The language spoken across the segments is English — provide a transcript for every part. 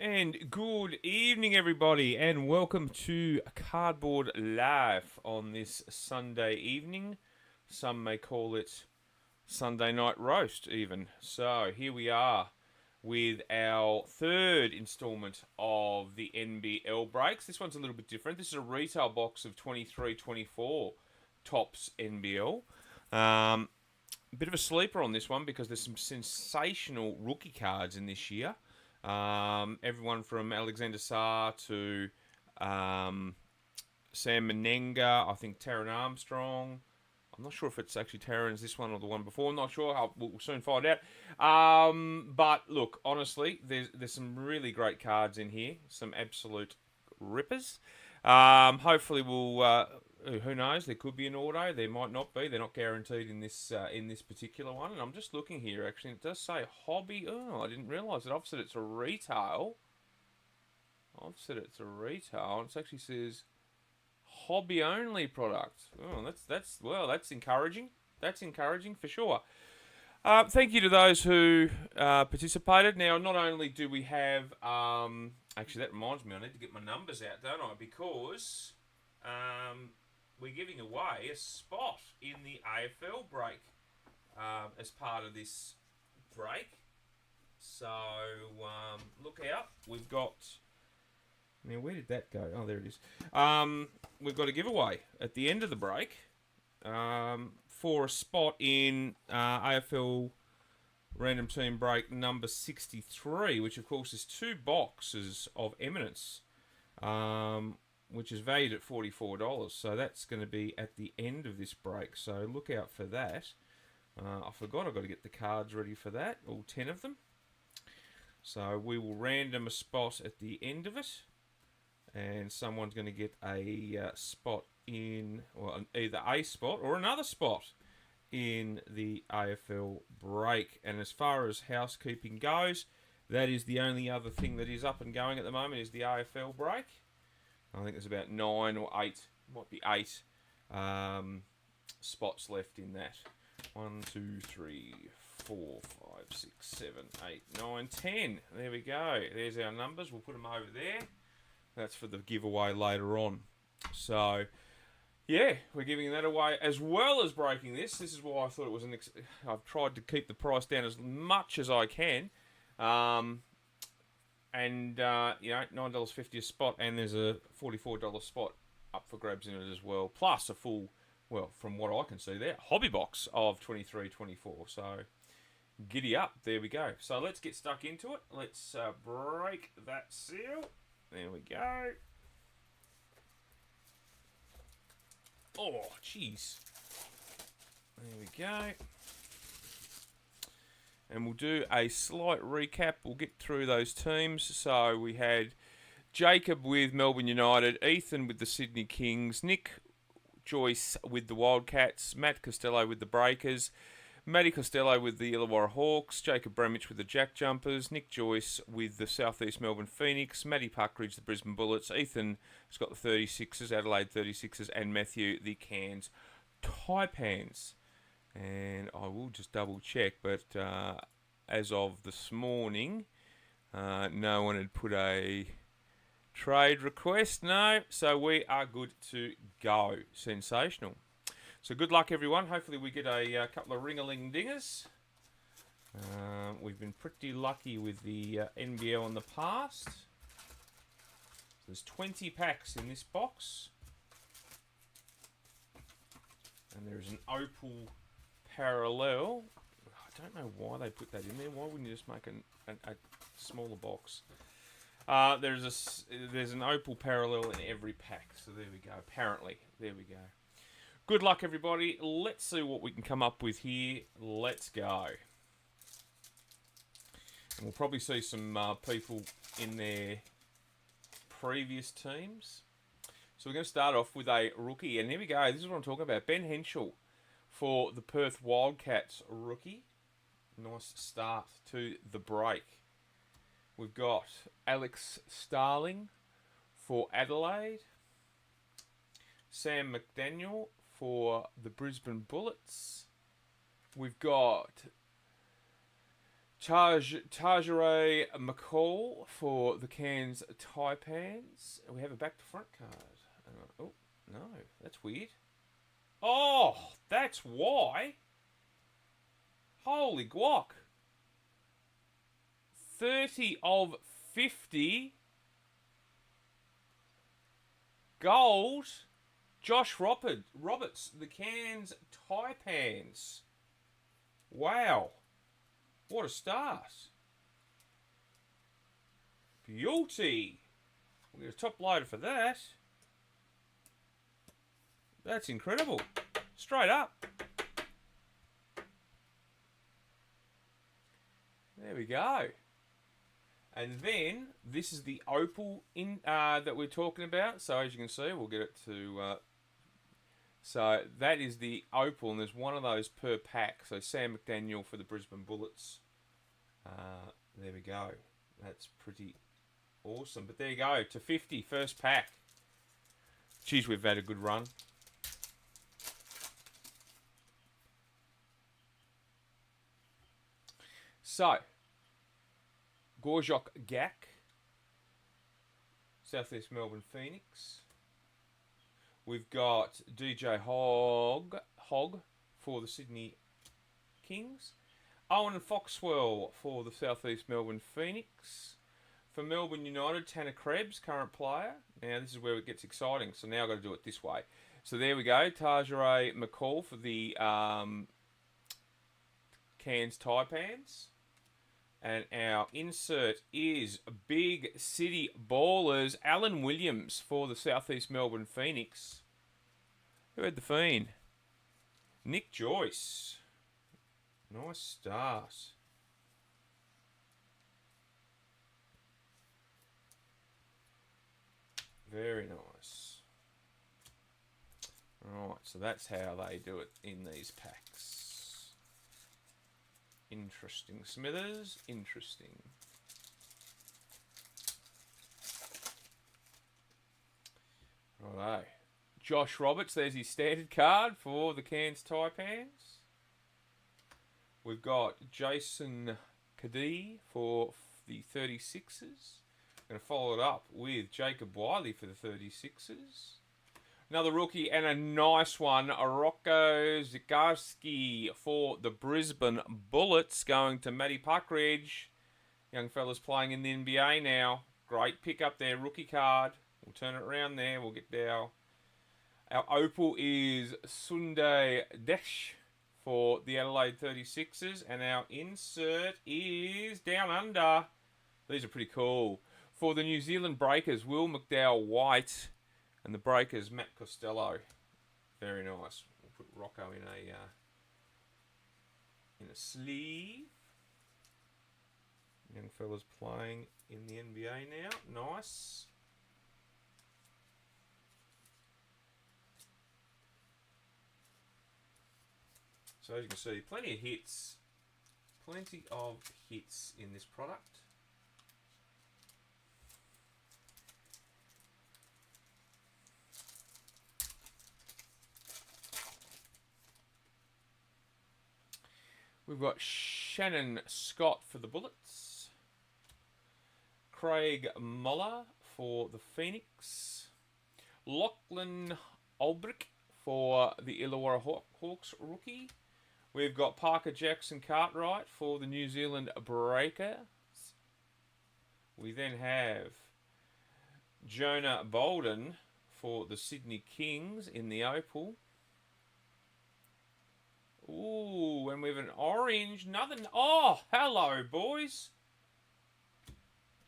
And good evening, everybody, and welcome to Cardboard Live on this Sunday evening. Some may call it Sunday night roast, even. So here we are with our third instalment of the NBL breaks. This one's a little bit different. This is a retail box of 23-24 Tops NBL. A bit of a sleeper on this one because there's some sensational rookie cards in this year. Everyone from Alexander Sarr to Sam Menenga, I think Taron Armstrong. I'm not sure if it's actually Taron's this one or the one before. I'm not sure. We'll soon find out. But look, honestly, there's some really great cards in here. Some absolute rippers. Hopefully we'll. Who knows? There could be an auto. There might not be. They're not guaranteed in this particular one. And I'm just looking here. Actually, it does say hobby. Oh, I didn't realise it. I've said it's a retail. It actually says hobby only product. Oh, that's encouraging. That's encouraging for sure. Thank you to those who participated. Now, not only do we have, actually that reminds me, I need to get my numbers out, don't I? Because we're giving away a spot in the AFL break as part of this break. So look out. We've got. Now, where did that go? Oh, there it is. We've got a giveaway at the end of the break for a spot in AFL Random Team Break number 63, which, of course, is 2 boxes of Eminence, which is valued at $44. So that's going to be at the end of this break. So look out for that. I forgot I've got to get the cards ready for that, all 10 of them. So we will random a spot at the end of it. And someone's going to get a spot in, well, either a spot or another spot in the AFL break. And as far as housekeeping goes, that is the only other thing that is up and going at the moment is the AFL break. I think there's about 9 or 8, might be 8 spots left in that. 1, 2, 3, 4, 5, 6, 7, 8, 9, 10. There we go. There's our numbers. We'll put them over there. That's for the giveaway later on. So, yeah, we're giving that away as well as breaking this. This is why I thought it was I've tried to keep the price down as much as I can. $9.50 a spot, and there's a $44 spot up for grabs in it as well. Plus a full, well, from what I can see there, hobby box of 23-24. So, giddy up. There we go. So, let's get stuck into it. Let's break that seal. There we go. Oh, jeez. There we go. And we'll do a slight recap. We'll get through those teams. So we had Jacob with Melbourne United, Ethan with the Sydney Kings, Nick Joyce with the Wildcats, Matt Costello with the Breakers, Matty Costello with the Illawarra Hawks, Jacob Bramich with the Jack Jumpers, Nick Joyce with the South East Melbourne Phoenix, Matty Puckridge the Brisbane Bullets, Ethan has got the 36ers, Adelaide 36ers, and Matthew the Cairns Taipans. And I will just double check, but as of this morning, no one had put a trade request. No, so we are good to go. Sensational. So good luck, everyone. Hopefully we get a couple of ring-a-ling-dingers. We've been pretty lucky with the NBL in the past. So there's 20 packs in this box. And there's an opal parallel. I don't know why they put that in there. Why wouldn't you just make a smaller box? There's an opal parallel in every pack. So there we go. Apparently. There we go. Good luck, everybody. Let's see what we can come up with here. Let's go. And we'll probably see some people in their previous teams. So we're going to start off with a rookie. And here we go. This is what I'm talking about. Ben Henschel for the Perth Wildcats rookie. Nice start to the break. We've got Alex Starling for Adelaide. Sam McDaniel for the Brisbane Bullets. We've got Tajare McCall for the Cairns Taipans. We have a back to front card. Oh, no, that's weird. Oh, that's why. Holy guac. 30 of 50. Gold. Josh Roberts, the Cairns Taipans. Wow. What a start. Beauty. We'll get a top loader for that. That's incredible. Straight up. There we go. And then this is the opal that we're talking about. So as you can see, we'll get it to. So that is the opal, and there's one of those per pack. So Sam McDaniel for the Brisbane Bullets. There we go. That's pretty awesome. But there you go, to 50, first pack. Geez, we've had a good run. So, Gorjok Gak, Southeast Melbourne Phoenix. We've got DJ Hogg for the Sydney Kings. Owen and Foxwell for the Southeast Melbourne Phoenix. For Melbourne United, Tanner Krebs, current player. Now this is where it gets exciting, so now I've got to do it this way. So there we go, Tajare McCall for the Cairns Taipans. And our insert is Big City Ballers, Alan Williams for the Southeast Melbourne Phoenix. Who had the Fiend? Nick Joyce. Nice start. Very nice. Right, so that's how they do it in these packs. Interesting, Smithers. Interesting. Righto. Josh Roberts, there's his standard card for the Cairns Taipans. We've got Jason Cadee for the 36ers. Going to follow it up with Jacob Wiley for the 36ers. Another rookie and a nice one, Rocco Zikarski for the Brisbane Bullets, going to Matty Puckridge. Young fella's playing in the NBA now. Great pick up there, rookie card. We'll turn it around there. We'll get our opal is Sunday Desh for the Adelaide 36ers. And our insert is Down Under. These are pretty cool. For the New Zealand Breakers, Will McDowell White. And the Breakers, Matt Costello. Very nice. We'll put Rocco in a sleeve. Young fella's playing in the NBA now. Nice. So as you can see, plenty of hits. Plenty of hits in this product. We've got Shannon Scott for the Bullets. Craig Muller for the Phoenix. Lachlan Olbrich for the Illawarra Hawks rookie. We've got Parker Jackson Cartwright for the New Zealand Breakers. We then have Jonah Bolden for the Sydney Kings in the opal. Ooh, and we have an orange. Nothing. Oh, hello, boys.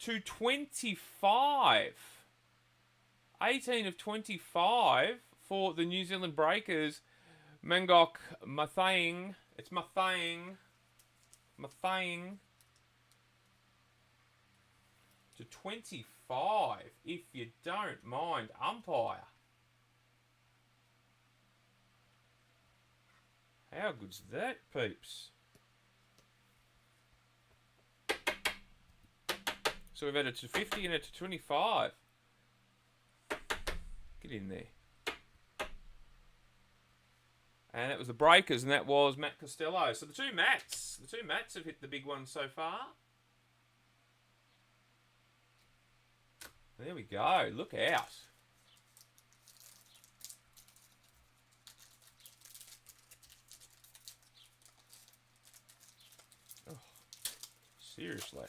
225. 18 of 25 for the New Zealand Breakers. Mangok Mathang. It's Mathang. Mathang. To 25, if you don't mind, umpire. How good's that, peeps? So we've had it to 50 and it to 25. Get in there. And that was the Breakers, and that was Matt Costello. So the two Matts have hit the big one so far. There we go. Look out. Oh, seriously.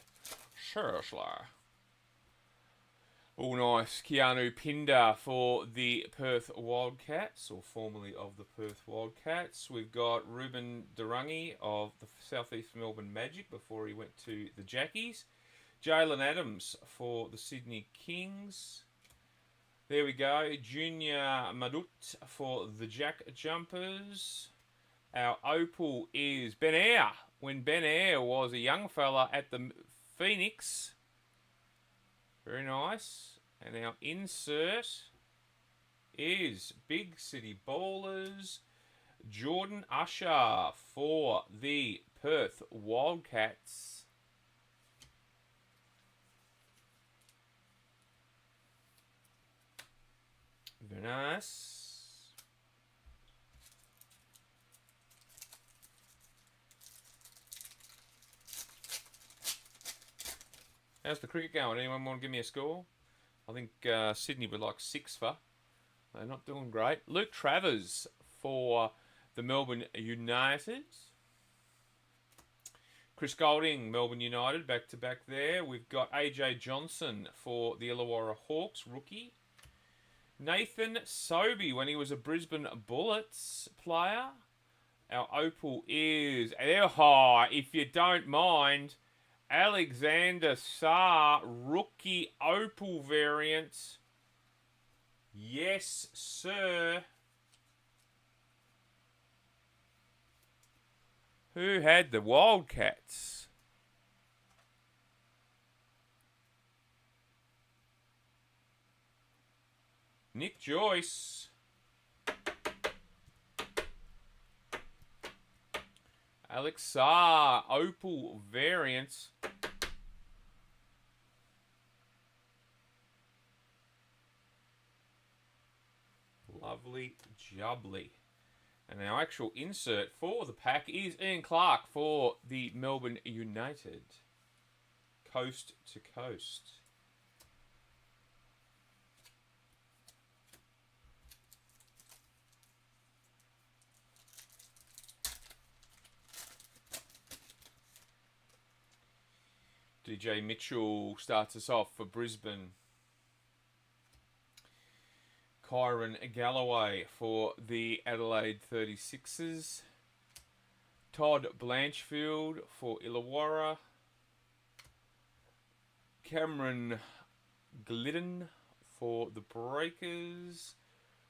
All nice. Keanu Pinder for the Perth Wildcats, or formerly of the Perth Wildcats. We've got Ruben Durangi of the Southeast Melbourne Magic before he went to the Jackies. Jalen Adams for the Sydney Kings. There we go. Junior Madut for the Jack Jumpers. Our opal is Ben Air. When Ben Air was a young fella at the Phoenix. Very nice. And our insert is Big City Ballers. Jordan Usher for the Perth Wildcats. Very nice. How's the cricket going? Anyone want to give me a score? I think Sydney would like 6 for. They're not doing great. Luke Travers for the Melbourne United. Chris Golding, Melbourne United, back to back there. We've got AJ Johnson for the Illawarra Hawks, rookie. Nathan Sobey, when he was a Brisbane Bullets player. Our opal is, if you don't mind, Alexander Sarr, rookie opal variant. Yes, sir. Who had the Wildcats? Nick Joyce. Alex Sarr, opal variant. Lovely jubbly. And our actual insert for the pack is Ian Clark for the Melbourne United. Coast to coast. DJ Mitchell starts us off for Brisbane. Kyron Galloway for the Adelaide 36ers. Todd Blanchfield for Illawarra. Cameron Glidden for the Breakers.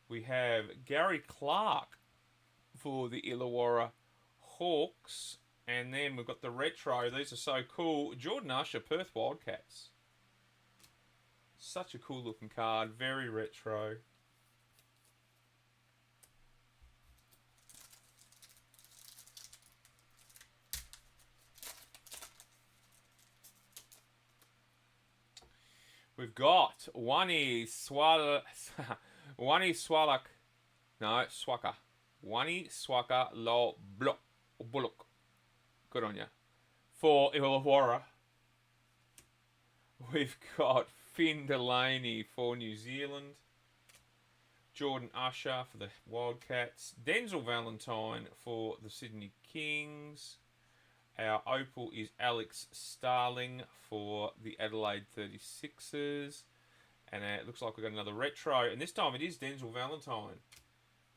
We have Gary Clark for the Illawarra Hawks. And then we've got the retro. These are so cool. Jordan Usher, Perth Wildcats. Such a cool looking card. Very retro. We've got Wani Swalak. No, Swaka. Wani Swaka Lo Bullock. Good on you. For Illawarra. We've got Finn Delaney for New Zealand. Jordan Usher for the Wildcats. Denzel Valentine for the Sydney Kings. Our opal is Alex Starling for the Adelaide 36ers. And it looks like we've got another retro. And this time it is Denzel Valentine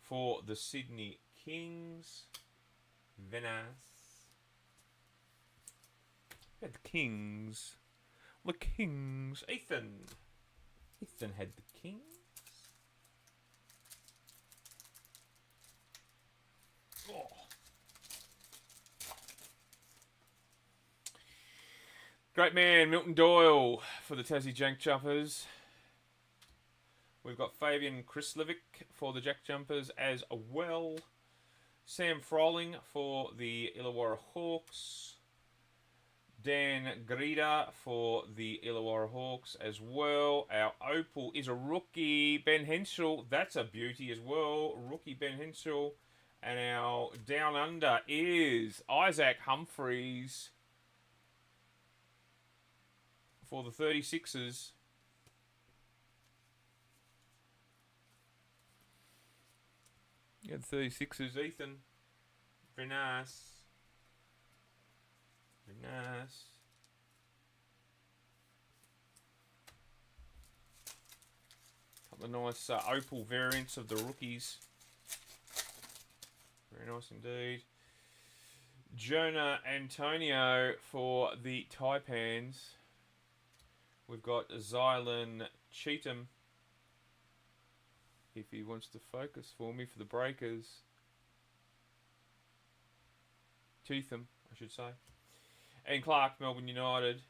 for the Sydney Kings. Venice. Had the Kings. The Kings. Ethan had the Kings. Oh. Great man, Milton Doyle for the Tassie Jack Jumpers. We've got Fabian Krislevic for the Jack Jumpers as well. Sam Froling for the Illawarra Hawks. Dan Grida for the Illawarra Hawks as well. Our opal is a rookie, Ben Henshaw. That's a beauty as well. Rookie Ben Henshaw. And our down under is Isaac Humphries for the 36ers. Yeah, the 36ers, Ethan. Very nice. Very nice. Couple of nice opal variants of the rookies. Very nice indeed. Jonah Antonio for the Taipans. We've got Zylan Cheatham, if he wants to focus for me for the Breakers. Cheatham, I should say. And Clark, Melbourne United.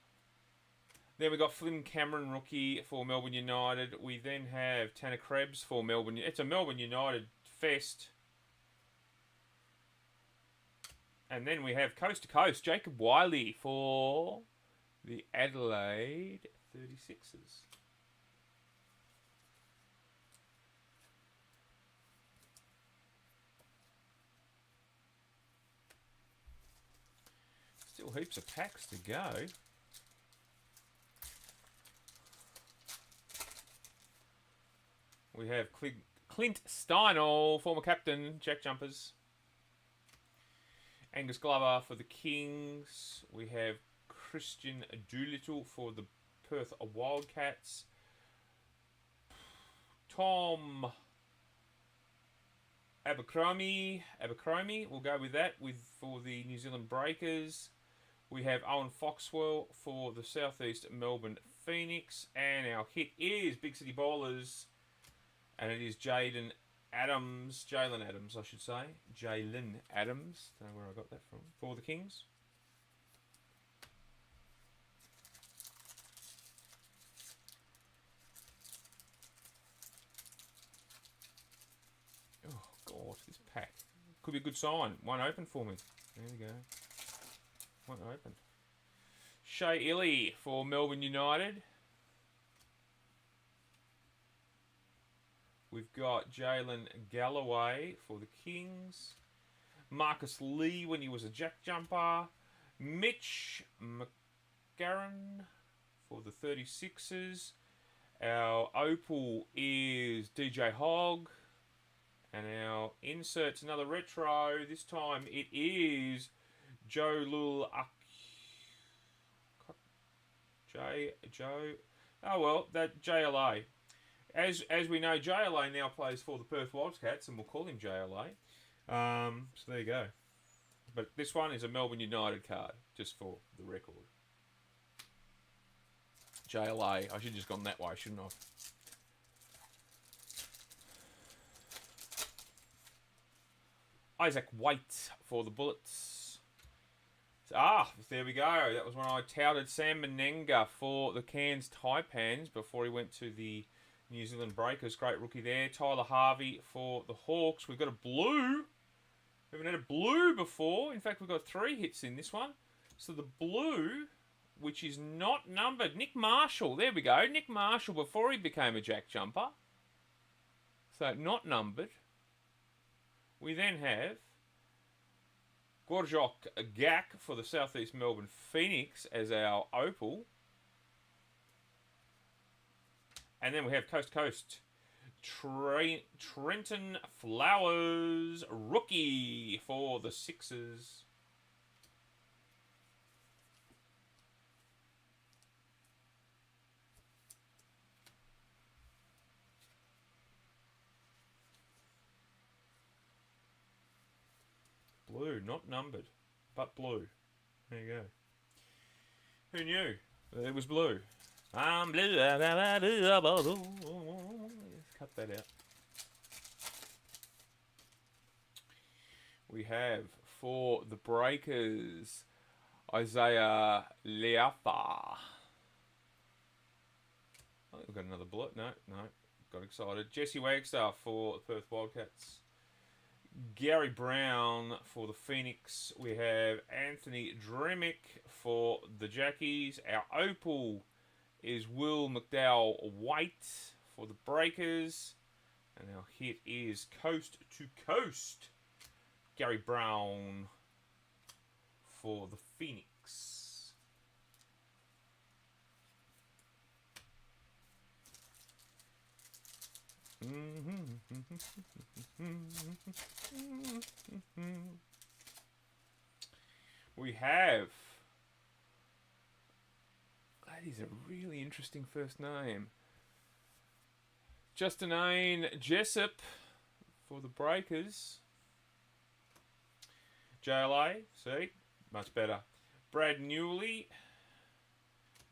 Then we got Flynn Cameron, rookie for Melbourne United. We then have Tanner Krebs for Melbourne. It's a Melbourne United fest. And then we have Coast to Coast, Jacob Wiley for the Adelaide 36ers. Still heaps of packs to go. We have Clint Steinel, former captain, Jack Jumpers. Angus Glover for the Kings. We have Christian Doolittle for the Perth Wildcats. Tom Abercrombie, we'll go with that for the New Zealand Breakers. We have Owen Foxwell for the Southeast Melbourne Phoenix. And our hit is Big City Bowlers. And it is Jalen Adams, I should say. Jalen Adams. Don't know where I got that from. For the Kings. Oh, God, this pack. Could be a good sign. One open for me. There we go. One open. Shea Illy for Melbourne United. We've got Jalen Galloway for the Kings. Marcus Lee when he was a Jack Jumper. Mitch McGarren for the 36ers. Our opal is DJ Hogg. And our insert's another retro. This time it is Joe Lul. Oh well, that JLA. As we know, JLA now plays for the Perth Wildcats, and we'll call him JLA. So there you go. But this one is a Melbourne United card, just for the record. JLA. I should have just gone that way, shouldn't I? Isaac White for the Bullets. There we go. That was when I touted Sam Menenga for the Cairns Taipans before he went to the New Zealand Breakers. Great rookie there. Tyler Harvey for the Hawks. We've got a blue. We haven't had a blue before. In fact, we've got 3 hits in this one. So the blue, which is not numbered. Nick Marshall. There we go. Nick Marshall before he became a Jack Jumper. So not numbered. We then have Gorjok Gak for the Southeast Melbourne Phoenix as our opal. And then we have Coast to Coast, Trenton Flowers, rookie for the Sixers. Blue, not numbered, but blue. There you go. Who knew it was blue? I'm blue. Cut that out. We have for the Breakers, Isaiah Leafa. I think we've got another bullet. No. Got excited. Jesse Wagstaff for the Perth Wildcats. Gary Brown for the Phoenix. We have Anthony Dremick for the Jackies. Our opal is Will McDowell White for the Breakers. And our hit is Coast to Coast, Gary Brown for the Phoenix. We have... That is a really interesting first name. Justin Jessup for the Breakers. JLA, see? Much better. Brad Newley.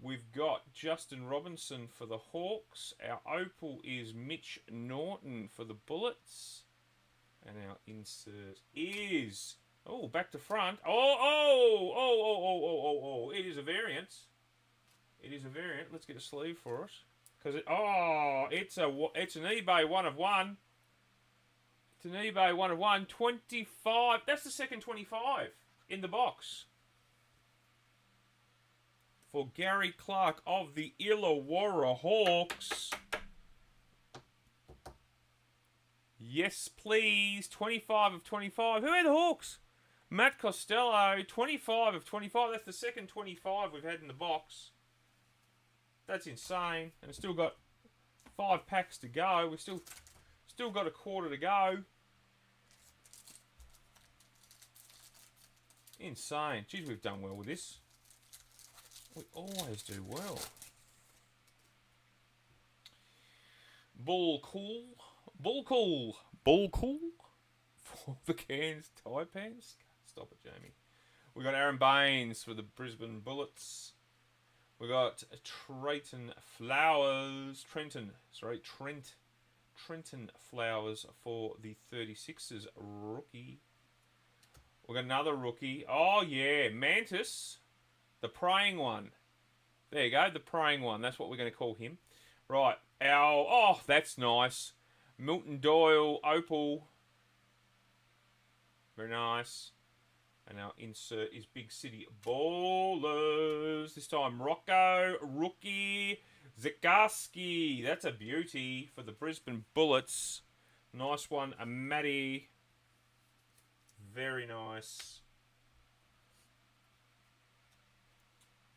We've got Justin Robinson for the Hawks. Our opal is Mitch Norton for the Bullets. And our insert is... Oh, back to front. Oh. It is a variant. It is a variant. Let's get a sleeve for it. Because it's an eBay 1 of 1. It's an eBay 1 of 1. 25. That's the second 25 in the box. For Gary Clark of the Illawarra Hawks. Yes, please. 25 of 25. Who had the Hawks? Matt Costello. 25 of 25. That's the second 25 we've had in the box. That's insane. And it's still got 5 packs to go. We've still got a quarter to go. Insane. Geez, we've done well with this. We always do well. Bull cool for the Cairns Taipans. Stop it, Jamie. We got Aaron Baines for the Brisbane Bullets. We got Trenton Flowers for the 36ers rookie. We got another rookie. Oh yeah, Mantis, the praying one. There you go, the praying one. That's what we're going to call him. Right, that's nice. Milton Doyle, opal. Very nice. And our insert is Big City Ballers. This time Rocco, rookie, Zikarsky. That's a beauty for the Brisbane Bullets. Nice one, a Matty. Very nice.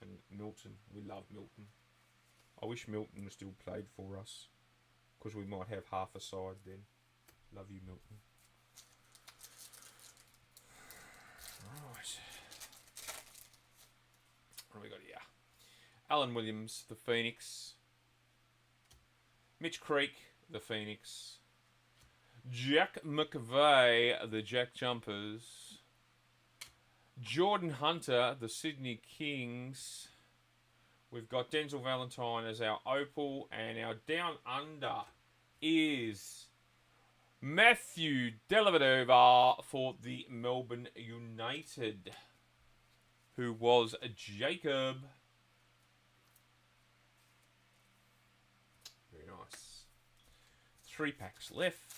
And Milton. We love Milton. I wish Milton still played for us. Because we might have half a side then. Love you, Milton. Right. What do we got here? Alan Williams, the Phoenix. Mitch Creek, the Phoenix. Jack McVeigh, the Jack Jumpers. Jordan Hunter, the Sydney Kings. We've got Denzel Valentine as our opal. And our down under is Matthew Dellavedova for the Melbourne United, who was a Jacob. Very nice. 3 packs left.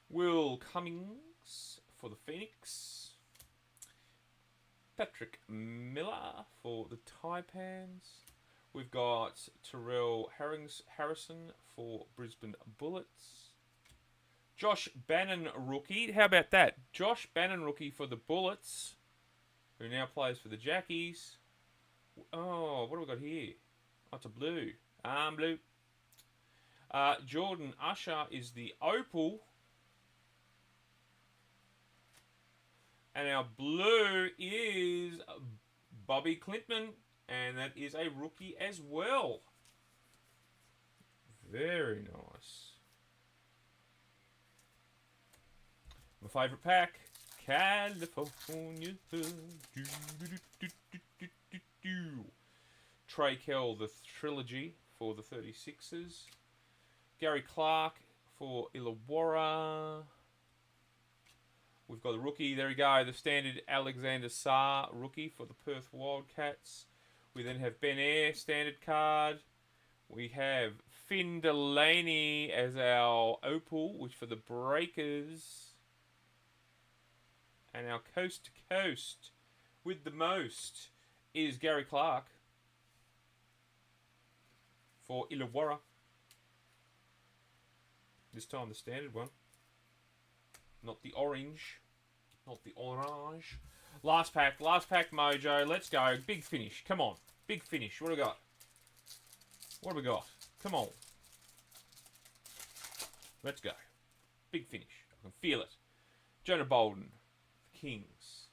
Will Cummings for the Phoenix. Patrick Miller for the Taipans. We've got Terrell Harrison for Brisbane Bullets. Josh Bannon rookie. How about that? Josh Bannon rookie for the Bullets, who now plays for the Jackies. Oh, what do we got here? Oh, it's a blue. Blue. Jordan Usher is the opal. And our blue is Bobby Clintman. And that is a rookie as well. Very nice. My favourite pack. California. Trey Kell, the trilogy for the 36ers. Gary Clark for Illawarra. We've got the rookie, there we go, the standard Alexander Sarr rookie for the Perth Wildcats. We then have Ben Ayre, standard card. We have Finn Delaney as our opal, which for the Breakers. And our coast to coast with the most is Gary Clark for Illawarra. This time the standard one. Not the orange. Not the orange. Last pack mojo. Let's go. Big finish. Come on. Big finish. What do we got? What have we got? Come on. Let's go. Big finish. I can feel it. Jonah Bolden. Kings.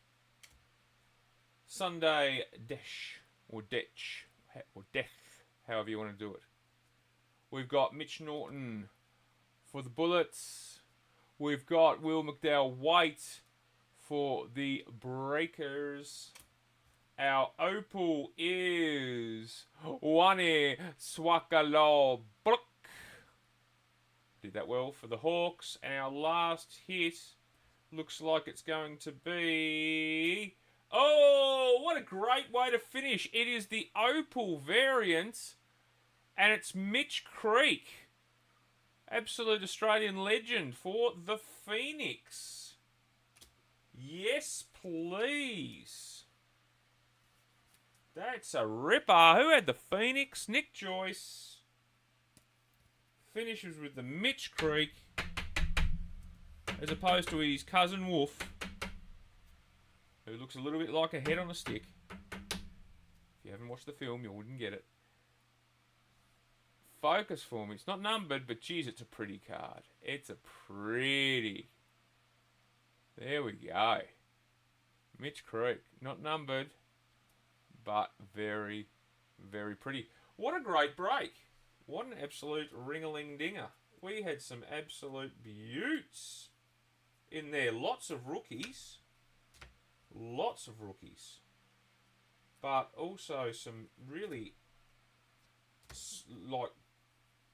Sunday Desh. Or Detch. Or Death. However you want to do it. We've got Mitch Norton for the Bullets. We've got Will McDowell White for the Breakers. Our opal is Wane Swakalo Brook. Did that well for the Hawks. And our last hit looks like it's going to be... Oh, what a great way to finish. It is the opal variant. And it's Mitch Creek. Absolute Australian legend for the Phoenix. Yes, please. That's a ripper. Who had the Phoenix? Nick Joyce. Finishes with the Mitch Creek. As opposed to his cousin Wolf. Who looks a little bit like a head on a stick. If you haven't watched the film, you wouldn't get it. Focus for me. It's not numbered, but geez, it's a pretty card. It's a pretty. There we go. Mitch Creek. Not numbered, but very, very pretty. What a great break. What an absolute ring-a-ling-dinger. We had some absolute beauts in there. Lots of rookies. Lots of rookies. But also some really, like,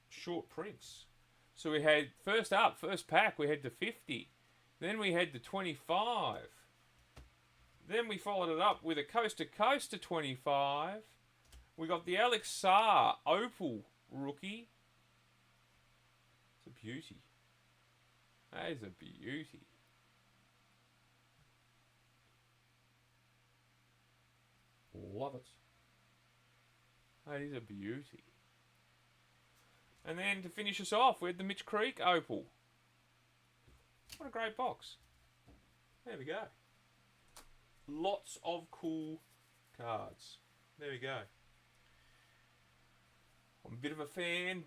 short prints. So we had, first pack, we had the 50. Then we had the 25. Then we followed it up with a Coast to Coast to 25. We got the Alex Sarr Opal rookie. It's a beauty. That is a beauty. Love it. That is a beauty. And then to finish us off, we had the Mitch Creek Opal. What a great box. There we go. Lots of cool cards. There we go. I'm a bit of a fan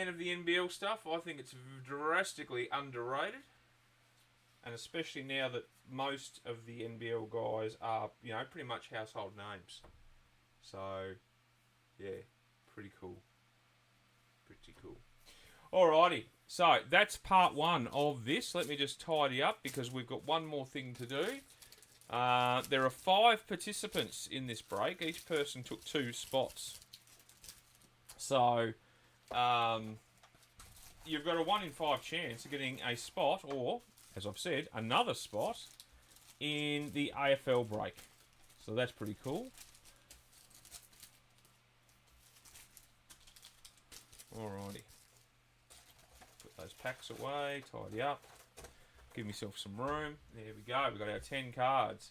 of the NBL stuff. I think it's drastically underrated. And especially now that most of the NBL guys are, you know, pretty much household names. So, yeah, pretty cool. Pretty cool. Alrighty, so that's part one of this. Let me just tidy up because we've got one more thing to do. There are 5 participants in this break. Each person took 2 spots. So, you've got a 1 in 5 chance of getting a spot, or, as I've said, another spot in the AFL break. So that's pretty cool. Alrighty. Put those packs away, tidy up. Give myself some room. There we go. We've got our 10 cards.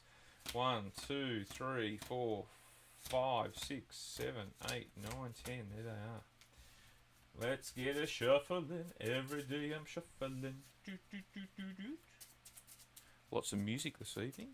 1, 2, 3, 4, 5, 6, 7, 8, 9, 10. There they are. Let's get a shuffling. Every day I'm shuffling. Do, do, do, do, do. Lots of music this evening.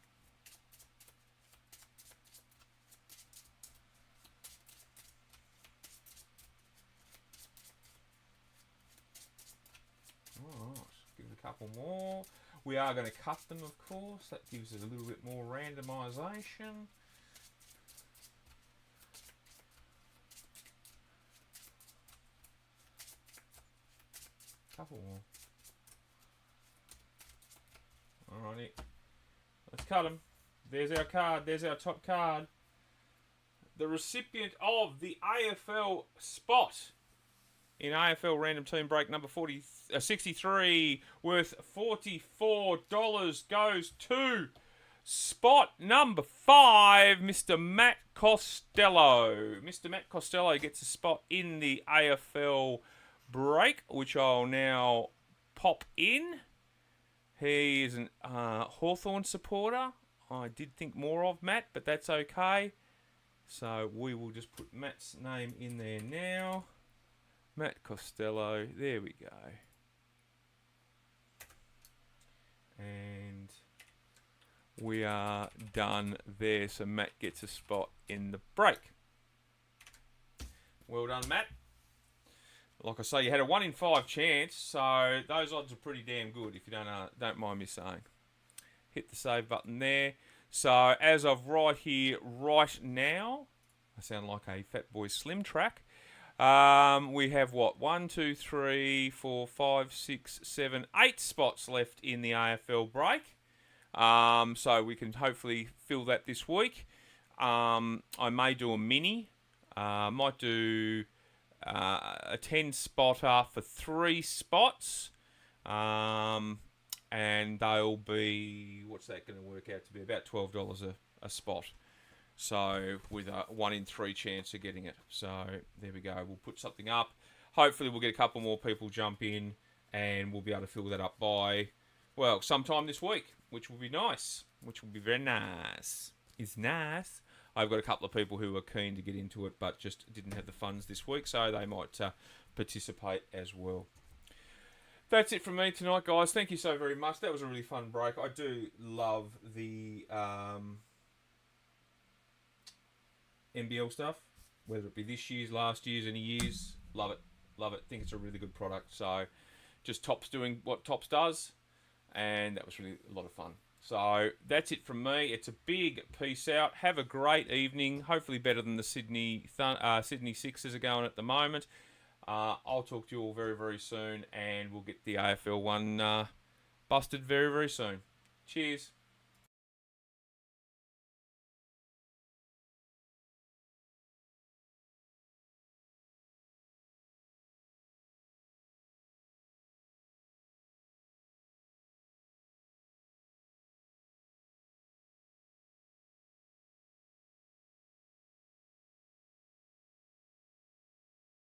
Alright, give it a couple more. We are going to cut them, of course. That gives it a little bit more randomisation. Couple more. Alrighty. Let's cut them. There's our card. There's our top card. The recipient of the AFL spot in AFL Random Team Break number 63 worth $44 goes to spot number 5, Mr. Matt Costello. Mr. Matt Costello gets a spot in the AFL break, which I'll now pop in. He is an Hawthorn supporter. I did think more of Matt, but that's okay. So we will just put Matt's name in there now. Matt Costello. There we go. And we are done there. So Matt gets a spot in the break. Well done, Matt. Like I say, you had a 1 in 5 chance, so those odds are pretty damn good. If you don't mind me saying, hit the save button there. So as of right here, right now, I sound like a Fat Boy Slim track. We have what? 1, 2, 3, 4, 5, 6, 7, 8 spots left in the AFL break. So we can hopefully fill that this week. I may do a mini. Might do a 10 spotter for 3 spots. And they'll be, what's that going to work out to be? About $12 a spot. So with a 1 in 3 chance of getting it. So there we go. We'll put something up. Hopefully we'll get a couple more people jump in and we'll be able to fill that up by, well, sometime this week, which will be nice. Which will be very nice. It's nice. I've got a couple of people who are keen to get into it but just didn't have the funds this week, so they might participate as well. That's it from me tonight, guys. Thank you so very much. That was a really fun break. I do love the NBL stuff, whether it be this year's, last year's, any years. Love it. Love it. Think it's a really good product. So just Topps doing what Topps does, and that was really a lot of fun. So that's it from me. It's a big peace out. Have a great evening. Hopefully better than the Sydney Sixers are going at the moment. I'll talk to you all very, very soon, and we'll get the AFL one busted very, very soon. Cheers.